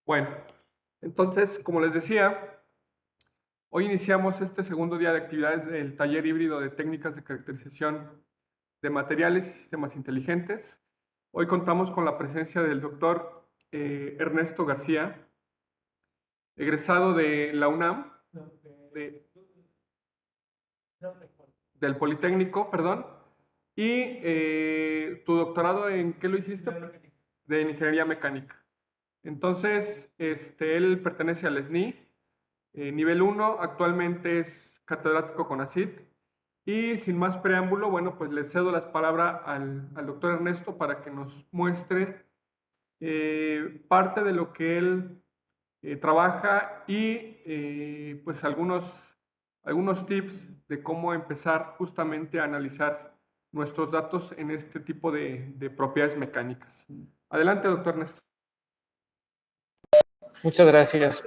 Bueno, entonces, como les decía, hoy iniciamos este segundo día de actividades del taller híbrido de técnicas de caracterización de materiales y sistemas inteligentes. Hoy contamos con la presencia del doctor Ernesto García, egresado de la UNAM, de- del Politécnico, perdón, y tu doctorado, ¿en qué lo hiciste? De Ingeniería Mecánica. Entonces, él pertenece al SNI, nivel 1, actualmente es catedrático CONACYT. Y sin más preámbulo, bueno, pues le cedo las palabras al doctor Ernesto para que nos muestre parte de lo que él trabaja y pues algunos tips de cómo empezar justamente a analizar nuestros datos en este tipo de propiedades mecánicas. Adelante, doctor Ernesto. Muchas gracias.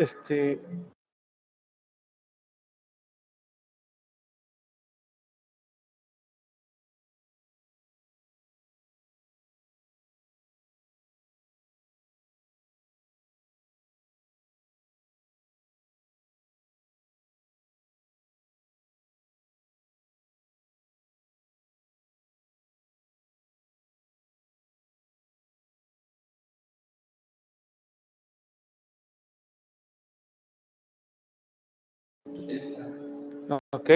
Ok.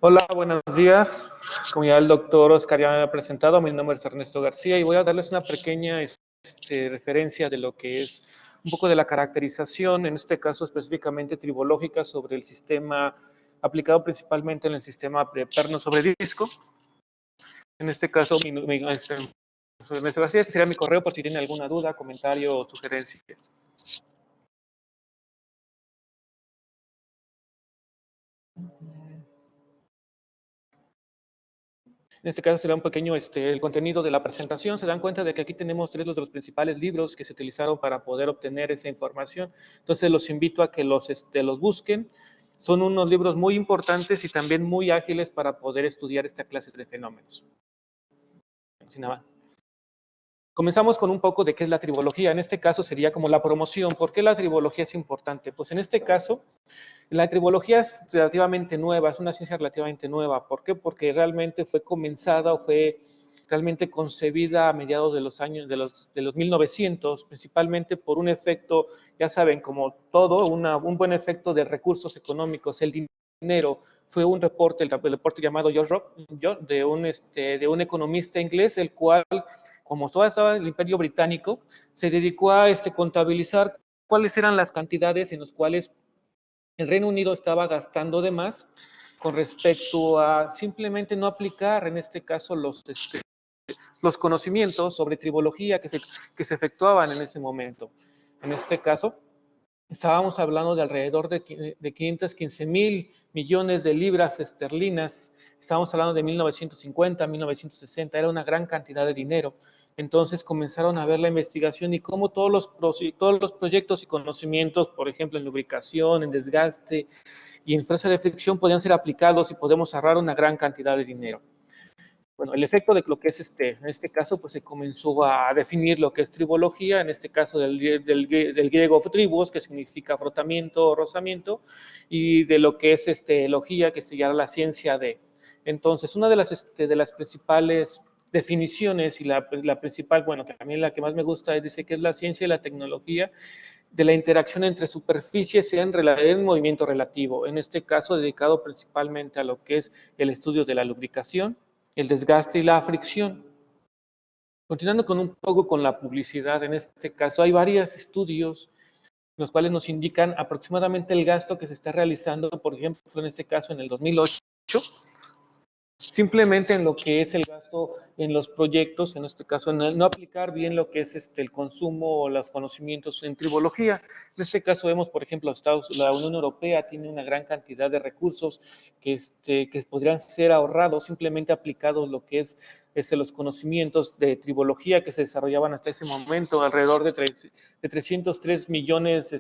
Hola, buenos días. Como ya el doctor Oscar ya me ha presentado, mi nombre es Ernesto García y voy a darles una pequeña referencia de lo que es un poco de la caracterización, en este caso específicamente tribológica, sobre el sistema aplicado principalmente en el sistema de perno sobre disco. En este caso, Ernesto García, será mi correo por si tienen alguna duda, comentario o sugerencia. En este caso será un pequeño el contenido de la presentación. Se dan cuenta de que aquí tenemos tres de los principales libros que se utilizaron para poder obtener esa información. Entonces los invito a que los busquen. Son unos libros muy importantes y también muy ágiles para poder estudiar esta clase de fenómenos. Sin nada más. Comenzamos con un poco de qué es la tribología. En este caso sería como la promoción. ¿Por qué la tribología es importante? Pues en este caso, la tribología es relativamente nueva, es una ciencia relativamente nueva. ¿Por qué? Porque realmente fue comenzada o fue realmente concebida a mediados de los años de los 1900, principalmente por un efecto, ya saben, como todo, un buen efecto de recursos económicos, el dinero. Fue un reporte, el reporte llamado George Rock, de un economista inglés, el cual, como todavía estaba el Imperio Británico, se dedicó a contabilizar cuáles eran las cantidades en las cuales el Reino Unido estaba gastando de más con respecto a simplemente no aplicar, en este caso, los conocimientos sobre tribología que se efectuaban en ese momento. En este caso, estábamos hablando de alrededor de 515 mil millones de libras esterlinas. Estábamos hablando de 1950, 1960, era una gran cantidad de dinero. Entonces comenzaron a ver la investigación y cómo todos los proyectos y conocimientos, por ejemplo, en lubricación, en desgaste y en fuerza de fricción, podían ser aplicados y podemos ahorrar una gran cantidad de dinero. Bueno, el efecto de lo que es en este caso, pues se comenzó a definir lo que es tribología, en este caso del griego tribos, que significa frotamiento o rozamiento, y de lo que es logía, que sería la ciencia de. Entonces, una de las principales definiciones y la principal, bueno, que a mí la que más me gusta, dice que es la ciencia y la tecnología de la interacción entre superficies en movimiento relativo, en este caso dedicado principalmente a lo que es el estudio de la lubricación, el desgaste y la fricción. Continuando con un poco con la publicidad, en este caso hay varios estudios los cuales nos indican aproximadamente el gasto que se está realizando, por ejemplo, en este caso en el 2008, simplemente en lo que es el gasto en los proyectos, en este caso en no aplicar bien lo que es el consumo o los conocimientos en tribología. En este caso vemos, por ejemplo, la Unión Europea tiene una gran cantidad de recursos que podrían ser ahorrados simplemente aplicados lo que es los conocimientos de tribología que se desarrollaban hasta ese momento, alrededor de 303 billones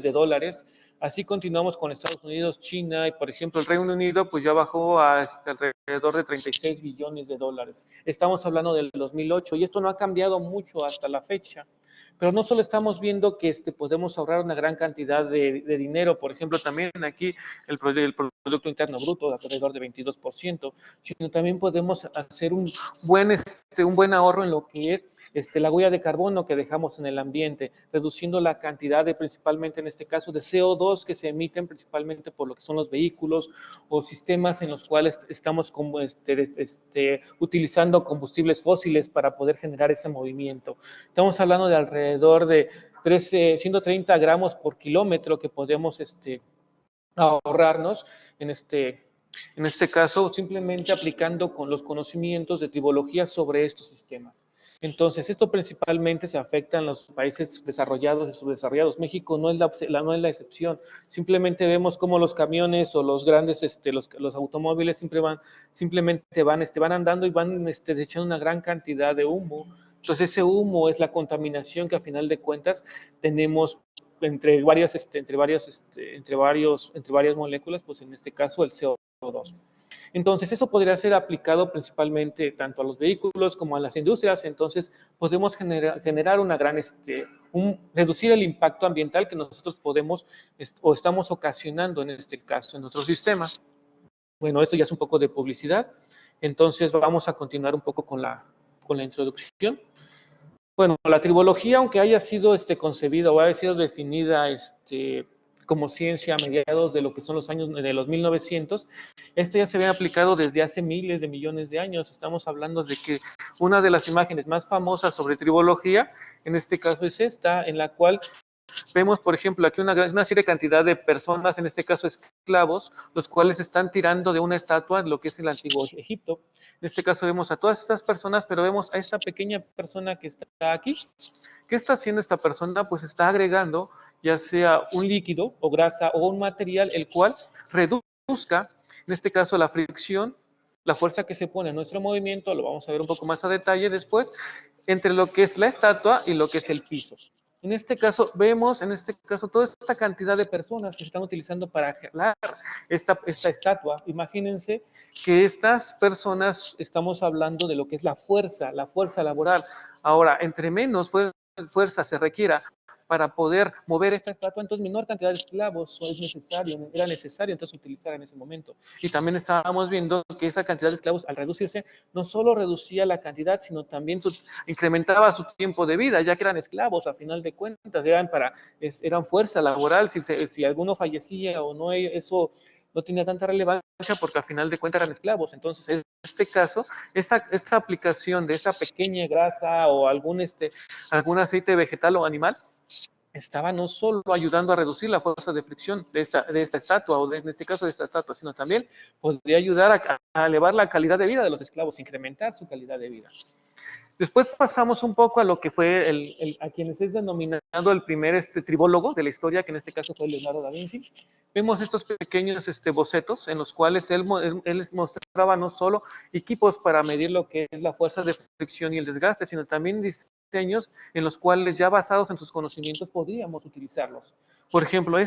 de dólares. Así continuamos con Estados Unidos, China y, por ejemplo, el Reino Unido, pues ya bajó a alrededor de 36 billones de dólares. Estamos hablando del 2008 y esto no ha cambiado mucho hasta la fecha. Pero no solo estamos viendo que podemos ahorrar una gran cantidad de dinero, por ejemplo, también aquí el Producto Interno Bruto de alrededor de 22%, sino también podemos hacer un buen ahorro en lo que es la huella de carbono que dejamos en el ambiente, reduciendo la cantidad de, principalmente en este caso, de CO2 que se emiten principalmente por lo que son los vehículos o sistemas en los cuales estamos como utilizando combustibles fósiles para poder generar ese movimiento. Estamos hablando de alrededor de 130 gramos por kilómetro que podemos ahorrarnos en este caso, simplemente aplicando con los conocimientos de tribología sobre estos sistemas. Entonces, esto principalmente se afecta en los países desarrollados y subdesarrollados. México no es la excepción. Simplemente vemos cómo los camiones o los grandes, los automóviles simplemente van andando y van echando una gran cantidad de humo. Entonces, ese humo es la contaminación que a final de cuentas tenemos entre varias moléculas, pues en este caso el CO2. Entonces, eso podría ser aplicado principalmente tanto a los vehículos como a las industrias. Entonces, podemos generar una gran, reducir el impacto ambiental que nosotros podemos o estamos ocasionando en este caso en nuestro sistema. Bueno, esto ya es un poco de publicidad. Entonces, vamos a continuar un poco con la introducción. Bueno, la tribología, aunque haya sido concebida o haya sido definida como ciencia a mediados de lo que son los años de los 1900, esto ya se había aplicado desde hace miles de millones de años. Estamos hablando de que una de las imágenes más famosas sobre tribología, en este caso es esta, en la cual vemos, por ejemplo, aquí una serie de cantidad de personas, en este caso esclavos, los cuales están tirando de una estatua en lo que es el antiguo Egipto. En este caso vemos a todas estas personas, pero vemos a esta pequeña persona que está aquí. ¿Qué está haciendo esta persona? Pues está agregando ya sea un líquido o grasa o un material el cual reduzca, en este caso, la fricción, la fuerza que se pone en nuestro movimiento, lo vamos a ver un poco más a detalle después, entre lo que es la estatua y lo que es el piso. En este caso, vemos toda esta cantidad de personas que se están utilizando para jalar esta estatua. Imagínense que estas personas, estamos hablando de lo que es la fuerza laboral. Ahora, entre menos fuerza se requiera para poder mover esta estatua, entonces menor cantidad de esclavos era necesario entonces utilizar en ese momento. Y también estábamos viendo que esa cantidad de esclavos al reducirse no solo reducía la cantidad, sino también incrementaba su tiempo de vida, ya que eran esclavos a final de cuentas, eran fuerza laboral. Si alguno fallecía o no, eso no tenía tanta relevancia porque a final de cuentas eran esclavos. Entonces, en este caso, esta aplicación de esta pequeña grasa o algún aceite vegetal o animal estaba no solo ayudando a reducir la fuerza de fricción de esta estatua, o en este caso de esta estatua, sino también podría ayudar a elevar la calidad de vida de los esclavos, incrementar su calidad de vida. Después pasamos un poco a lo que fue a quienes es denominado el primer tribólogo de la historia, que en este caso fue Leonardo da Vinci. Vemos estos pequeños bocetos en los cuales él les mostraba no solo equipos para medir lo que es la fuerza de fricción y el desgaste, sino también diseños en los cuales ya basados en sus conocimientos podríamos utilizarlos. Por ejemplo,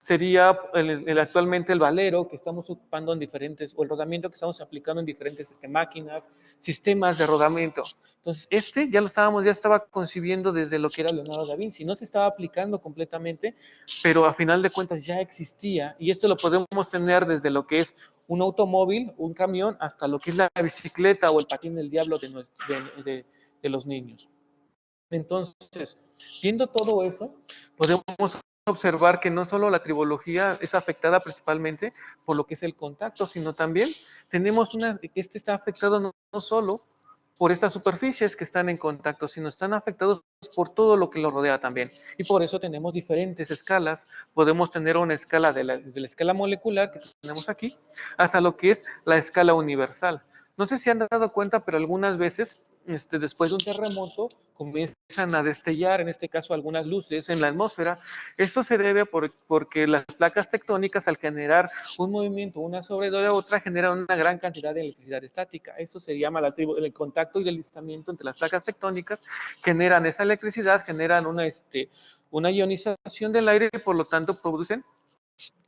sería actualmente el valero que estamos ocupando en diferentes, o el rodamiento que estamos aplicando en diferentes máquinas, sistemas de rodamiento. Entonces, ya estaba concibiendo desde lo que era Leonardo da Vinci. No se estaba aplicando completamente, pero a final de cuentas ya existía. Y esto lo podemos tener desde lo que es un automóvil, un camión, hasta lo que es la bicicleta o el patín del diablo de los niños. Entonces, viendo todo eso, podemos observar que no solo la tribología es afectada principalmente por lo que es el contacto, sino también tenemos está afectado no solo por estas superficies que están en contacto, sino están afectados por todo lo que lo rodea también. Y por eso tenemos diferentes escalas. Podemos tener una escala desde la escala molecular que tenemos aquí hasta lo que es la escala universal. No sé si han dado cuenta, pero algunas veces después de un terremoto comienzan a destellar, en este caso, algunas luces en la atmósfera. Esto se debe porque las placas tectónicas, al generar un movimiento una sobre la otra, generan una gran cantidad de electricidad estática. Esto se llama el contacto y deslizamiento entre las placas tectónicas, generan esa electricidad, generan una ionización del aire y por lo tanto producen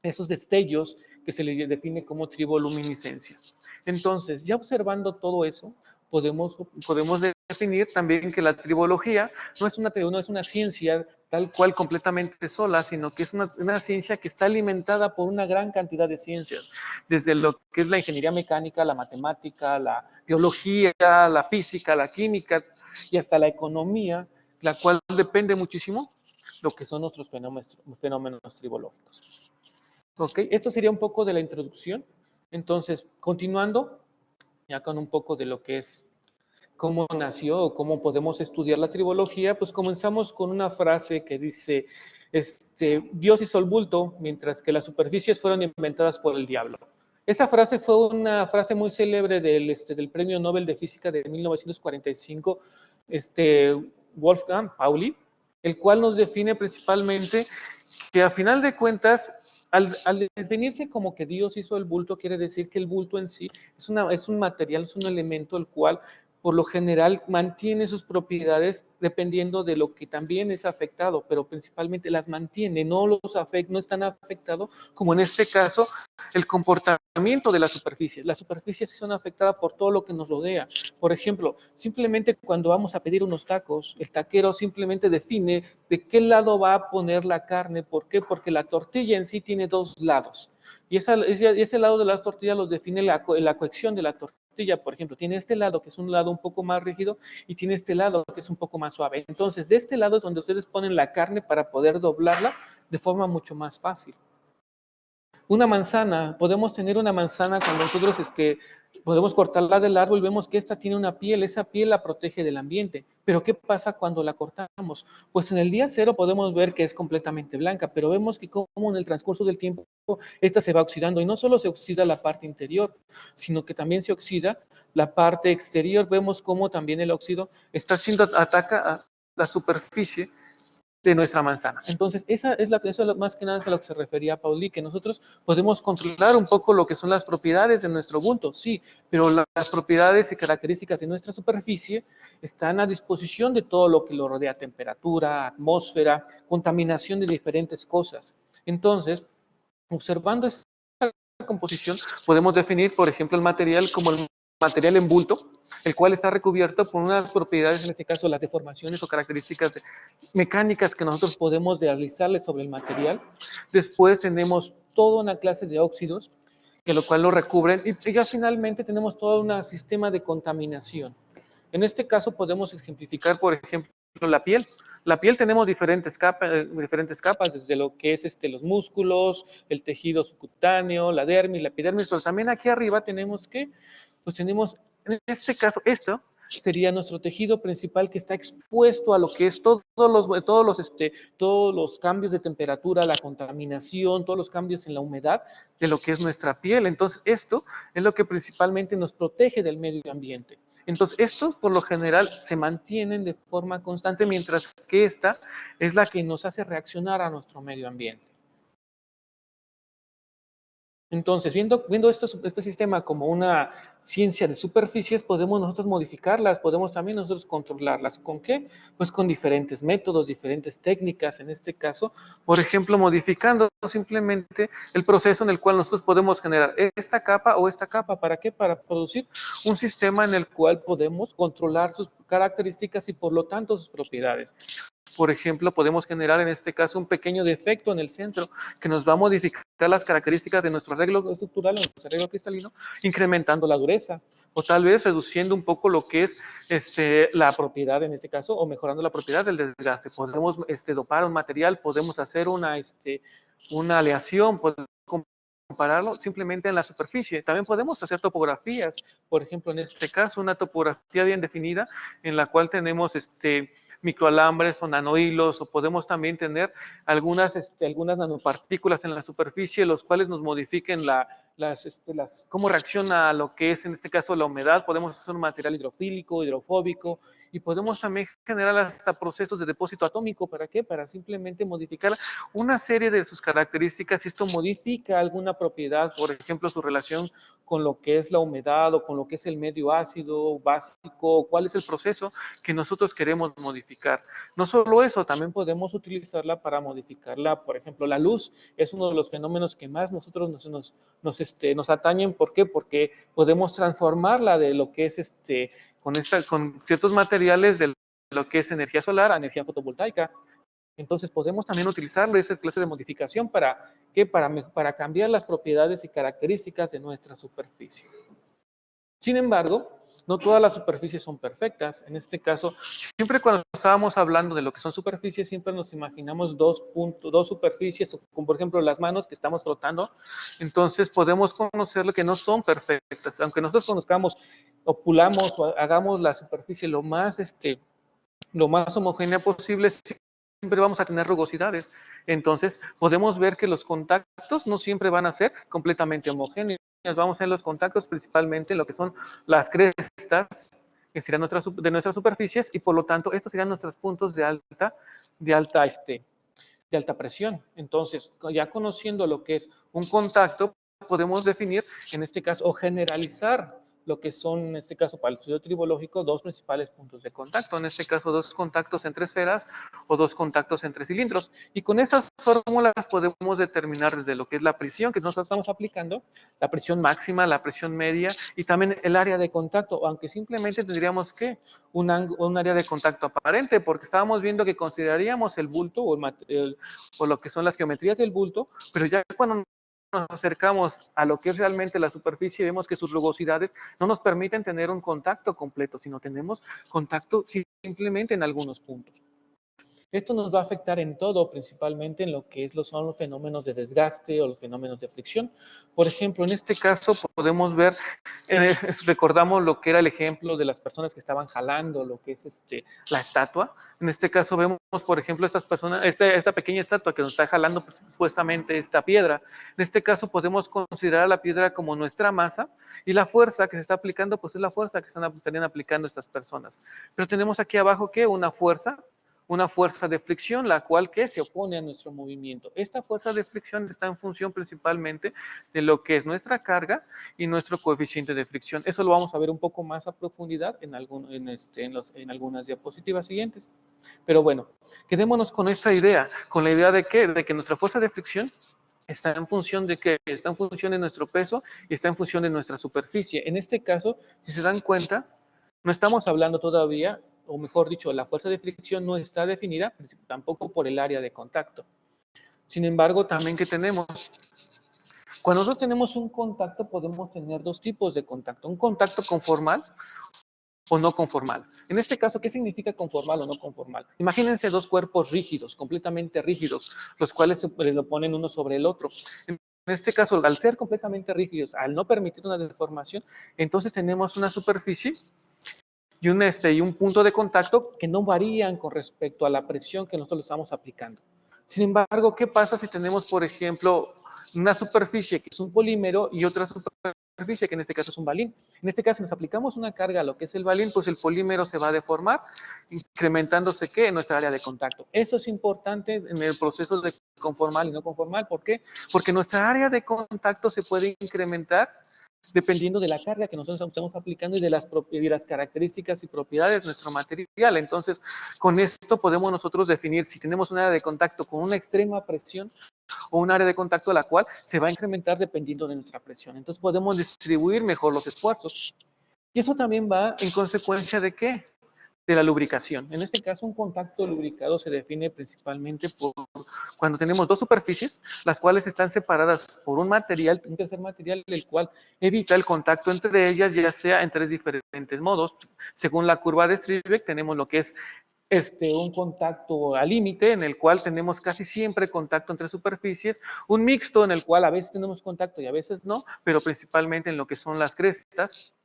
esos destellos que se le define como triboluminiscencia. Entonces, ya observando todo eso, podemos definir también que la tribología no es una ciencia tal cual completamente sola, sino que es una ciencia que está alimentada por una gran cantidad de ciencias, desde lo que es la ingeniería mecánica, la matemática, la biología, la física, la química y hasta la economía, la cual depende muchísimo lo que son nuestros fenómenos tribológicos. Ok, esto sería un poco de la introducción. Entonces, continuando ya con un poco de lo que es cómo nació o cómo podemos estudiar la tribología, pues comenzamos con una frase que dice, Dios hizo el bulto, mientras que las superficies fueron inventadas por el diablo. Esa frase fue una frase muy célebre del Premio Nobel de Física de 1945, Wolfgang Pauli, el cual nos define principalmente que a final de cuentas, al definirse como que Dios hizo el bulto, quiere decir que el bulto en sí es un material, es un elemento el cual por lo general mantiene sus propiedades dependiendo de lo que también es afectado, pero principalmente las mantiene, no están afectados, como en este caso el comportamiento de la superficie. Las superficies son afectadas por todo lo que nos rodea. Por ejemplo, simplemente cuando vamos a pedir unos tacos, el taquero simplemente define de qué lado va a poner la carne. ¿Por qué? Porque la tortilla en sí tiene dos lados. Y ese lado de las tortillas los define la cohección de la tortilla. Por ejemplo, tiene este lado que es un lado un poco más rígido y tiene este lado que es un poco más suave. Entonces, de este lado es donde ustedes ponen la carne para poder doblarla de forma mucho más fácil. Una manzana, podemos tener una manzana cuando nosotros podemos cortarla del árbol y vemos que esta tiene una piel, esa piel la protege del ambiente. Pero ¿qué pasa cuando la cortamos? Pues en el día cero podemos ver que es completamente blanca, pero vemos que como en el transcurso del tiempo esta se va oxidando y no solo se oxida la parte interior, sino que también se oxida la parte exterior. Vemos cómo también el óxido ataca a la superficie de nuestra manzana. Entonces, eso es más que nada a lo que se refería Pauli, que nosotros podemos controlar un poco lo que son las propiedades de nuestro bulto, sí, pero las propiedades y características de nuestra superficie están a disposición de todo lo que lo rodea, temperatura, atmósfera, contaminación de diferentes cosas. Entonces, observando esta composición, podemos definir, por ejemplo, el material como el material en bulto, el cual está recubierto por unas propiedades, en este caso las deformaciones o características mecánicas que nosotros podemos realizarle sobre el material. Después tenemos toda una clase de óxidos, que lo cual lo recubren, y ya finalmente tenemos todo un sistema de contaminación. En este caso podemos ejemplificar, por ejemplo, la piel. La piel tenemos diferentes capas, desde lo que es los músculos, el tejido subcutáneo, la dermis, la epidermis, pero también aquí arriba tenemos pues tenemos, en este caso, esto sería nuestro tejido principal que está expuesto a lo que es todos los cambios de temperatura, la contaminación, todos los cambios en la humedad de lo que es nuestra piel. Entonces, esto es lo que principalmente nos protege del medio ambiente. Entonces, estos por lo general se mantienen de forma constante, mientras que esta es la que nos hace reaccionar a nuestro medio ambiente. Entonces, viendo este sistema como una ciencia de superficies, podemos nosotros modificarlas, podemos también nosotros controlarlas. ¿Con qué? Pues con diferentes métodos, diferentes técnicas, en este caso, por ejemplo, modificando simplemente el proceso en el cual nosotros podemos generar esta capa o esta capa. ¿Para qué? Para producir un sistema en el cual podemos controlar sus características y por lo tanto sus propiedades. Por ejemplo, podemos generar en este caso un pequeño defecto en el centro que nos va a modificar las características de nuestro arreglo estructural, nuestro arreglo cristalino, incrementando la dureza o tal vez reduciendo un poco lo que es la propiedad en este caso o mejorando la propiedad del desgaste. Podemos dopar un material, podemos hacer una aleación, podemos compararlo simplemente en la superficie. También podemos hacer topografías, por ejemplo, en este caso, una topografía bien definida en la cual tenemos microalambres o nanohilos, o podemos también tener algunas nanopartículas en la superficie, los cuales nos modifiquen cómo reacciona a lo que es en este caso la humedad. Podemos hacer un material hidrofílico, hidrofóbico, y podemos también generar hasta procesos de depósito atómico. ¿Para qué? Para simplemente modificar una serie de sus características. Si esto modifica alguna propiedad, por ejemplo, su relación con lo que es la humedad o con lo que es el medio ácido, básico, cuál es el proceso que nosotros queremos modificar. No solo eso, también podemos utilizarla para modificarla. Por ejemplo, la luz es uno de los fenómenos que más nosotros nos nos atañen. ¿Por qué? Porque podemos transformarla de lo que es con ciertos materiales de lo que es energía solar a energía fotovoltaica. Entonces podemos también utilizar esa clase de modificación para, ¿qué? Para cambiar las propiedades y características de nuestra superficie. Sin embargo, no todas las superficies son perfectas. En este caso, siempre cuando estábamos hablando de lo que son superficies, siempre nos imaginamos dos superficies, como por ejemplo las manos que estamos frotando. Entonces podemos conocer lo que no son perfectas. Aunque nosotros conozcamos o pulamos o hagamos la superficie lo más homogénea posible, siempre vamos a tener rugosidades. Entonces, podemos ver que los contactos no siempre van a ser completamente homogéneos. Vamos a ver los contactos principalmente en lo que son las crestas, que serán de nuestras superficies, y por lo tanto, estos serán nuestros puntos de alta presión. Entonces, ya conociendo lo que es un contacto, podemos definir, en este caso, o generalizar lo que son, en este caso, para el estudio tribológico, dos principales puntos de contacto. En este caso, dos contactos entre esferas o dos contactos entre cilindros. Y con estas fórmulas podemos determinar desde lo que es la presión que nosotros estamos aplicando, la presión máxima, la presión media y también el área de contacto, aunque simplemente tendríamos que un área de contacto aparente, porque estábamos viendo que consideraríamos el bulto o lo que son las geometrías del bulto, pero ya cuando nos acercamos a lo que es realmente la superficie, vemos que sus rugosidades no nos permiten tener un contacto completo, sino tenemos contacto simplemente en algunos puntos. Esto nos va a afectar en todo, principalmente en lo que son los fenómenos de desgaste o los fenómenos de fricción. Por ejemplo, en este caso podemos ver, recordamos lo que era el ejemplo de las personas que estaban jalando lo que es la estatua. En este caso vemos, por ejemplo, estas personas, esta pequeña estatua que nos está jalando supuestamente esta piedra. En este caso podemos considerar la piedra como nuestra masa y la fuerza que se está aplicando, pues es la fuerza que estarían aplicando estas personas. Pero tenemos aquí abajo que una fuerza de fricción, la cual que se opone a nuestro movimiento. Esta fuerza de fricción está en función principalmente de lo que es nuestra carga y nuestro coeficiente de fricción. Eso lo vamos a ver un poco más a profundidad en algunas diapositivas siguientes. Pero bueno, quedémonos con esta idea, con la idea de que nuestra fuerza de fricción está en función de qué, está en función de nuestro peso y está en función de nuestra superficie. En este caso, si se dan cuenta, no estamos hablando todavía, o mejor dicho, la fuerza de fricción no está definida tampoco por el área de contacto. Sin embargo, también que tenemos, cuando nosotros tenemos un contacto, podemos tener dos tipos de contacto, un contacto conformal o no conformal. En este caso, ¿qué significa conformal o no conformal? Imagínense dos cuerpos rígidos, completamente rígidos, los cuales se lo ponen uno sobre el otro. En este caso, al ser completamente rígidos, al no permitir una deformación, entonces tenemos una superficie y un punto de contacto que no varían con respecto a la presión que nosotros estamos aplicando. Sin embargo, ¿qué pasa si tenemos, por ejemplo, una superficie que es un polímero y otra superficie que en este caso es un balín? En este caso, si nos aplicamos una carga a lo que es el balín, pues el polímero se va a deformar, incrementándose ¿qué? En nuestra área de contacto. Eso es importante en el proceso de conformal y no conformal. ¿Por qué? Porque nuestra área de contacto se puede incrementar dependiendo de la carga que nosotros estamos aplicando y de las características y propiedades de nuestro material. Entonces, con esto podemos nosotros definir si tenemos un área de contacto con una extrema presión o un área de contacto a la cual se va a incrementar dependiendo de nuestra presión. Entonces, podemos distribuir mejor los esfuerzos. Y eso también va en consecuencia de ¿qué? De la lubricación. En este caso, un contacto lubricado se define principalmente por cuando tenemos dos superficies, las cuales están separadas por un tercer material, el cual evita el contacto entre ellas, ya sea en tres diferentes modos. Según la curva de Strilbeck, tenemos lo que es un contacto al límite, en el cual tenemos casi siempre contacto entre superficies, un mixto en el cual a veces tenemos contacto y a veces no, pero principalmente en lo que son las crestas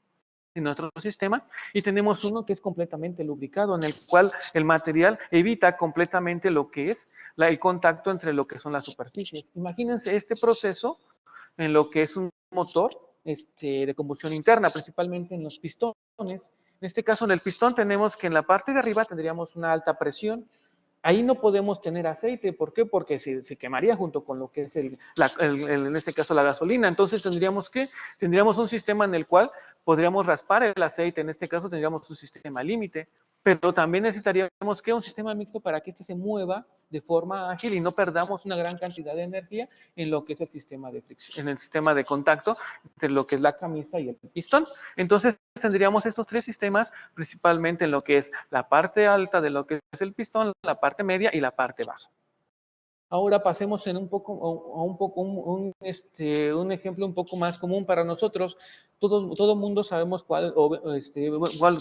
en nuestro sistema, y tenemos uno que es completamente lubricado, en el cual el material evita completamente lo que es el contacto entre lo que son las superficies. Imagínense este proceso en lo que es un motor de combustión interna, principalmente en los pistones. En este caso, en el pistón tenemos que en la parte de arriba tendríamos una alta presión. Ahí no podemos tener aceite. ¿Por qué? Porque se quemaría junto con lo que es en este caso la gasolina. Entonces tendríamos un sistema en el cual podríamos raspar el aceite. En este caso tendríamos un sistema límite. Pero también necesitaríamos un sistema mixto para que este se mueva de forma ágil y no perdamos una gran cantidad de energía en lo que es el sistema de fricción, en el sistema de contacto entre lo que es la camisa y el pistón. Entonces tendríamos estos tres sistemas principalmente en lo que es la parte alta de lo que es el pistón, la parte media y la parte baja. Ahora pasemos en un poco, a un poco un ejemplo un poco más común para nosotros. Todo mundo sabemos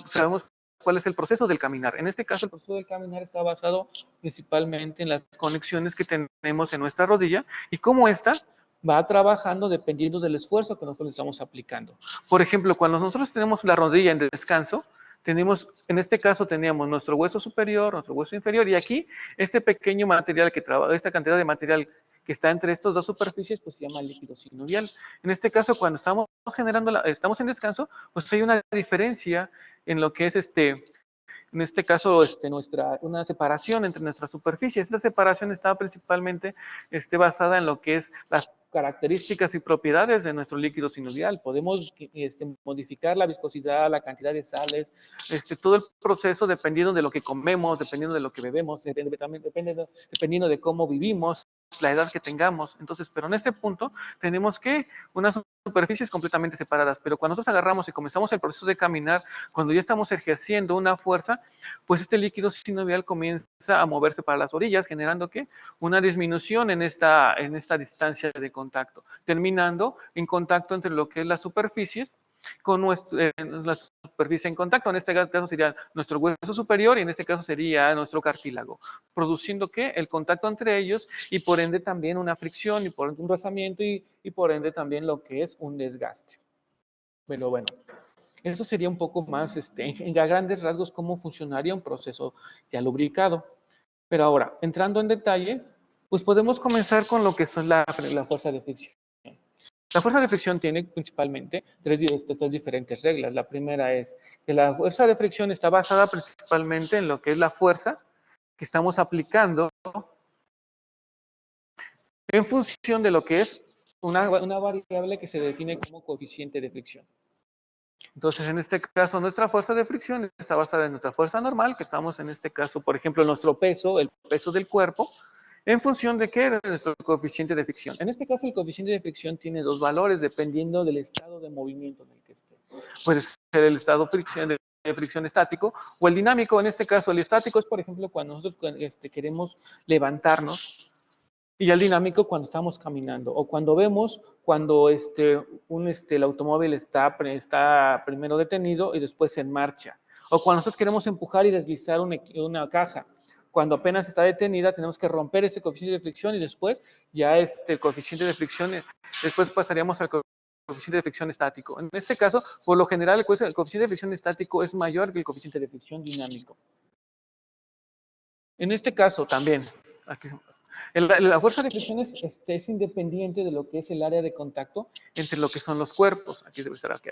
sabemos cuál es el proceso del caminar. En este caso, el proceso del caminar está basado principalmente en las conexiones que tenemos en nuestra rodilla y cómo esta va trabajando dependiendo del esfuerzo que nosotros estamos aplicando. Por ejemplo, cuando nosotros tenemos la rodilla en descanso, tenemos, en este caso teníamos nuestro hueso superior, nuestro hueso inferior, y aquí este pequeño material que trabaja, esta cantidad de material que está entre estas dos superficies, pues se llama líquido sinovial. En este caso, cuando estamos estamos en descanso, pues hay una diferencia en lo que es en este caso, una separación entre nuestras superficies. Esta separación está principalmente basada en lo que es las características y propiedades de nuestro líquido sinovial. Podemos modificar la viscosidad, la cantidad de sales, todo el proceso dependiendo de lo que comemos, dependiendo de lo que bebemos, dependiendo de cómo vivimos, la edad que tengamos. Entonces, pero en este punto tenemos que unas superficies completamente separadas, pero cuando nosotros agarramos y comenzamos el proceso de caminar, cuando ya estamos ejerciendo una fuerza, pues este líquido sinovial comienza a moverse para las orillas, generando ¿qué? Una disminución en esta distancia de contacto, terminando en contacto entre lo que es las superficies con la superficie en contacto. En este caso sería nuestro hueso superior y en este caso sería nuestro cartílago, produciendo ¿qué? El contacto entre ellos y por ende también una fricción y por ende un rozamiento y por ende también lo que es un desgaste. Pero bueno, eso sería un poco más a grandes rasgos cómo funcionaría un proceso ya lubricado. Pero ahora, entrando en detalle, pues podemos comenzar con lo que son la fuerza de fricción. La fuerza de fricción tiene principalmente tres diferentes reglas. La primera es que la fuerza de fricción está basada principalmente en lo que es la fuerza que estamos aplicando en función de lo que es una variable que se define como coeficiente de fricción. Entonces, en este caso, nuestra fuerza de fricción está basada en nuestra fuerza normal, que estamos en este caso, por ejemplo, nuestro peso, el peso del cuerpo, ¿en función de qué? De nuestro coeficiente de fricción. En este caso, el coeficiente de fricción tiene dos valores dependiendo del estado de movimiento en el que esté. Puede ser el estado de fricción estático o el dinámico. En este caso, el estático es, por ejemplo, cuando nosotros queremos levantarnos, y el dinámico cuando estamos caminando o cuando vemos cuando el automóvil está primero detenido y después en marcha. O cuando nosotros queremos empujar y deslizar una caja. Cuando apenas está detenida tenemos que romper ese coeficiente de fricción y después ya el coeficiente de fricción, después pasaríamos al coeficiente de fricción estático. En este caso, por lo general, el coeficiente de fricción estático es mayor que el coeficiente de fricción dinámico. En este caso también, aquí la fuerza de fricción es independiente de lo que es el área de contacto entre lo que son los cuerpos. Aquí debe estar aquí.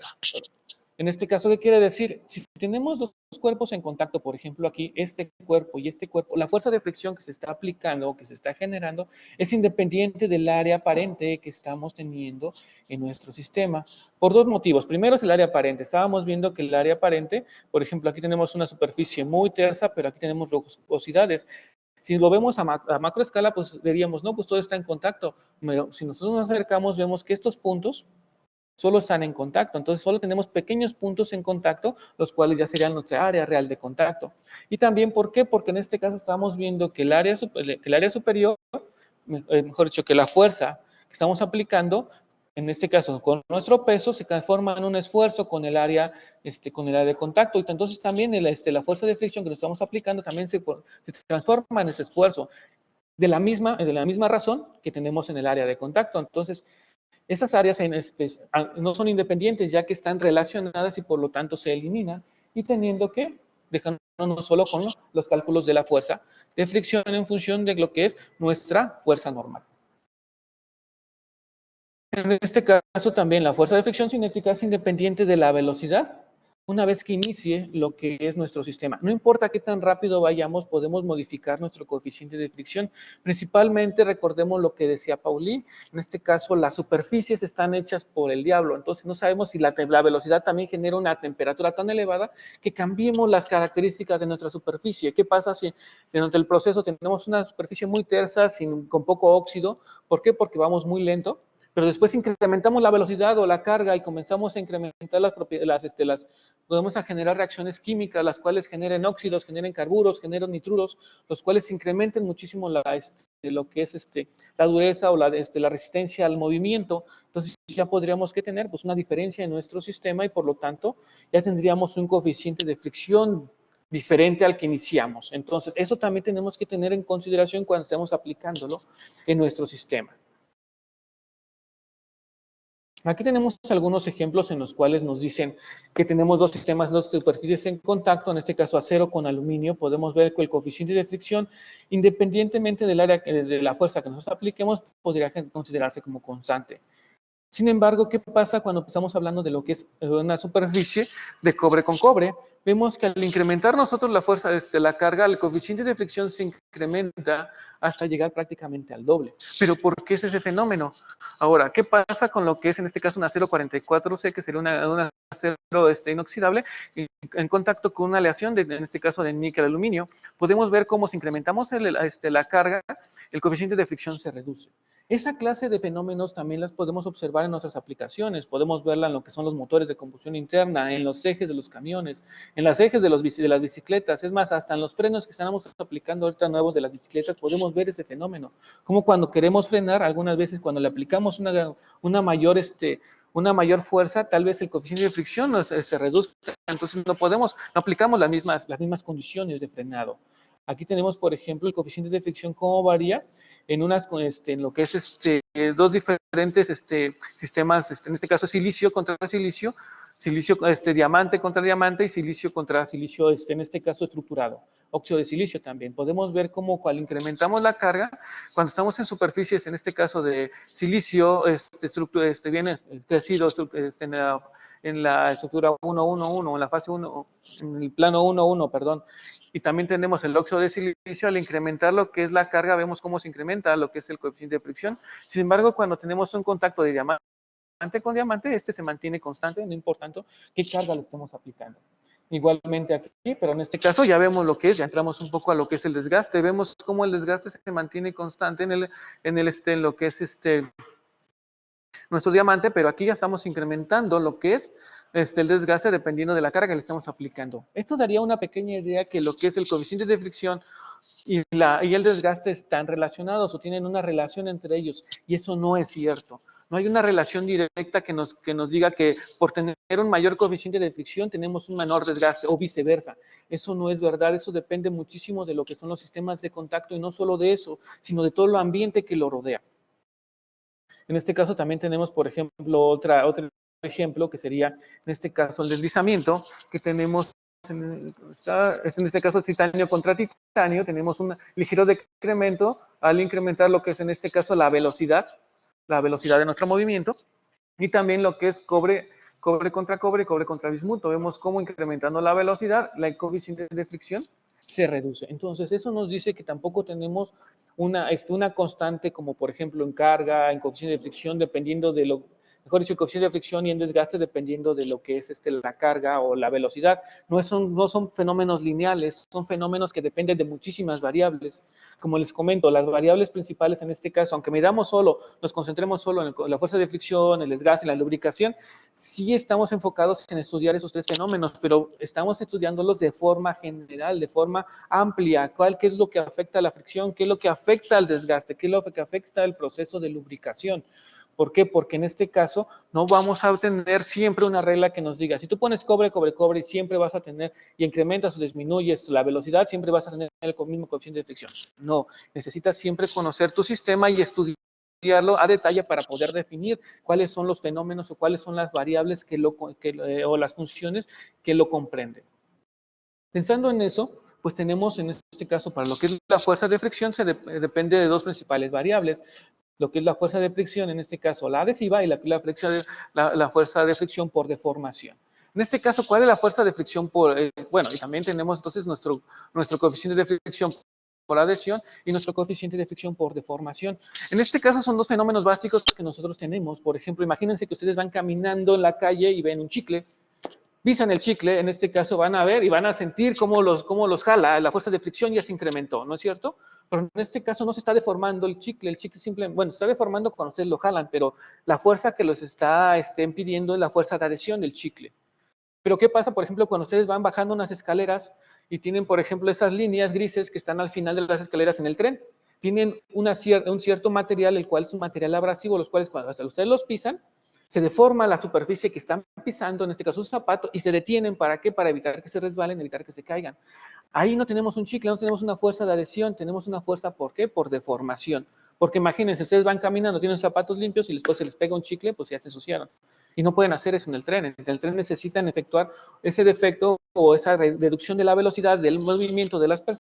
En este caso, ¿qué quiere decir? Si tenemos dos cuerpos en contacto, por ejemplo, aquí este cuerpo y este cuerpo, la fuerza de fricción que se está aplicando o que se está generando es independiente del área aparente que estamos teniendo en nuestro sistema. Por dos motivos. Primero es el área aparente. Estábamos viendo que el área aparente, por ejemplo, aquí tenemos una superficie muy tersa, pero aquí tenemos rugosidades. Si lo vemos a macro escala, pues diríamos, no, pues todo está en contacto. Pero si nosotros nos acercamos, vemos que estos puntos solo están en contacto. Entonces, solo tenemos pequeños puntos en contacto, los cuales ya serían nuestra área real de contacto. Y también, ¿por qué? Porque en este caso estamos viendo que el área superior, mejor dicho, que la fuerza que estamos aplicando, en este caso, con nuestro peso, se transforma en un esfuerzo con el área de contacto. Y entonces también la fuerza de fricción que nos estamos aplicando también se transforma en ese esfuerzo. De la misma razón que tenemos en el área de contacto. Entonces, esas áreas no son independientes ya que están relacionadas y por lo tanto se eliminan y teniendo que dejándonos solo con los cálculos de la fuerza de fricción en función de lo que es nuestra fuerza normal. En este caso también la fuerza de fricción cinética es independiente de la velocidad una vez que inicie lo que es nuestro sistema. No importa qué tan rápido vayamos, podemos modificar nuestro coeficiente de fricción. Principalmente recordemos lo que decía Paulín, en este caso las superficies están hechas por el diablo, entonces no sabemos si la velocidad también genera una temperatura tan elevada que cambiemos las características de nuestra superficie. ¿Qué pasa si durante el proceso tenemos una superficie muy tersa, con poco óxido? ¿Por qué? Porque vamos muy lento. Pero después incrementamos la velocidad o la carga y comenzamos a incrementar las propiedades, podemos a generar reacciones químicas, las cuales generen óxidos, generen carburos, generen nitruros, los cuales incrementen muchísimo lo que es la dureza o la resistencia al movimiento. Entonces ya podríamos que tener pues, una diferencia en nuestro sistema y por lo tanto ya tendríamos un coeficiente de fricción diferente al que iniciamos. Entonces eso también tenemos que tener en consideración cuando estemos aplicándolo en nuestro sistema. Aquí tenemos algunos ejemplos en los cuales nos dicen que tenemos dos sistemas, dos superficies en contacto, en este caso acero con aluminio. Podemos ver que el coeficiente de fricción, independientemente del área de la fuerza que nosotros apliquemos, podría considerarse como constante. Sin embargo, ¿qué pasa cuando estamos hablando de lo que es una superficie de cobre con cobre? Vemos que al incrementar nosotros la fuerza, la carga, el coeficiente de fricción se incrementa hasta llegar prácticamente al doble. ¿Pero por qué es ese fenómeno? Ahora, ¿qué pasa con lo que es en este caso un acero 44C, que sería un acero inoxidable, en contacto con una aleación, en este caso de níquel aluminio? Podemos ver cómo si incrementamos la carga, el coeficiente de fricción se reduce. Esa clase de fenómenos también las podemos observar en nuestras aplicaciones. Podemos verla en lo que son los motores de combustión interna, en los ejes de los camiones, en los ejes de las bicicletas. Es más, hasta en los frenos que estamos aplicando ahorita nuevos de las bicicletas, podemos ver ese fenómeno. Como cuando queremos frenar, algunas veces cuando le aplicamos una mayor fuerza, tal vez el coeficiente de fricción se reduzca. Entonces no aplicamos las mismas condiciones de frenado. Aquí tenemos, por ejemplo, el coeficiente de fricción, cómo varía en lo que es dos diferentes sistemas, en este caso silicio contra silicio, diamante contra diamante y silicio contra silicio, en este caso estructurado, óxido de silicio también. Podemos ver cómo cuando incrementamos la carga, cuando estamos en superficies, en este caso de silicio, viene crecido en la estructura 1-1-1, en la fase 1, en el plano 1-1, perdón. Y también tenemos el óxido de silicio, al incrementar lo que es la carga, vemos cómo se incrementa lo que es el coeficiente de fricción. Sin embargo, cuando tenemos un contacto de diamante con diamante, se mantiene constante, no importa qué carga le estemos aplicando. Igualmente aquí, pero en este caso ya vemos lo que es, ya entramos un poco a lo que es el desgaste, vemos cómo el desgaste se mantiene constante en lo que es nuestro diamante, pero aquí ya estamos incrementando lo que es el desgaste dependiendo de la carga que le estamos aplicando. Esto daría una pequeña idea que lo que es el coeficiente de fricción y el desgaste están relacionados o tienen una relación entre ellos, y eso no es cierto. No hay una relación directa que nos diga que por tener un mayor coeficiente de fricción tenemos un menor desgaste o viceversa. Eso no es verdad, eso depende muchísimo de lo que son los sistemas de contacto y no solo de eso, sino de todo el ambiente que lo rodea. En este caso también tenemos, por ejemplo, otro ejemplo que sería, en este caso, el deslizamiento, que tenemos, en este caso, titanio contra titanio, tenemos un ligero decremento al incrementar lo que es, en este caso, la velocidad de nuestro movimiento, y también lo que es cobre contra cobre, cobre contra bismuto. Vemos cómo incrementando la velocidad, el coeficiente de fricción se reduce. Entonces, eso nos dice que tampoco tenemos una constante como, por ejemplo, en carga, en coeficiente de fricción, dependiendo de mejor dicho, coeficiente de fricción y en desgaste dependiendo de lo que es la carga o la velocidad. No son fenómenos lineales, son fenómenos que dependen de muchísimas variables. Como les comento, las variables principales en este caso, aunque nos concentremos solo en la fuerza de fricción, el desgaste, la lubricación, sí estamos enfocados en estudiar esos tres fenómenos, pero estamos estudiándolos de forma general, de forma amplia. ¿Qué es lo que afecta a la fricción? ¿Qué es lo que afecta al desgaste? ¿Qué es lo que afecta al proceso de lubricación? ¿Por qué? Porque en este caso no vamos a tener siempre una regla que nos diga, si tú pones cobre, cobre, cobre, siempre vas a tener, y incrementas o disminuyes la velocidad, siempre vas a tener el mismo coeficiente de fricción. No, necesitas siempre conocer tu sistema y estudiarlo a detalle para poder definir cuáles son los fenómenos o cuáles son las variables o las funciones que lo comprenden. Pensando en eso, pues tenemos en este caso para lo que es la fuerza de fricción depende de dos principales variables. Lo que es la fuerza de fricción, en este caso la adhesiva, y la fuerza de fricción por deformación. En este caso, ¿cuál es la fuerza de fricción por, bueno, y también tenemos entonces nuestro coeficiente de fricción por adhesión y nuestro coeficiente de fricción por deformación. En este caso son dos fenómenos básicos que nosotros tenemos. Por ejemplo, imagínense que ustedes van caminando en la calle y ven un chicle, pisan el chicle, en este caso van a ver y van a sentir cómo los jala, la fuerza de fricción ya se incrementó, ¿no es cierto? Pero en este caso no se está deformando el chicle simplemente, bueno, se está deformando cuando ustedes lo jalan, pero la fuerza que los está impidiendo es la fuerza de adhesión del chicle. Pero ¿qué pasa, por ejemplo, cuando ustedes van bajando unas escaleras y tienen, por ejemplo, esas líneas grises que están al final de las escaleras en el tren? Tienen un cierto material, el cual es un material abrasivo, los cuales cuando ustedes los pisan, se deforma la superficie que están pisando, en este caso su zapato, y se detienen. ¿Para qué? Para evitar que se resbalen, evitar que se caigan. Ahí no tenemos un chicle, no tenemos una fuerza de adhesión, tenemos una fuerza, ¿por qué? Por deformación. Porque imagínense, ustedes van caminando, tienen zapatos limpios y después se les pega un chicle, pues ya se ensuciaron. Y no pueden hacer eso en el tren. En el tren necesitan efectuar ese defecto o esa reducción de la velocidad del movimiento de las personas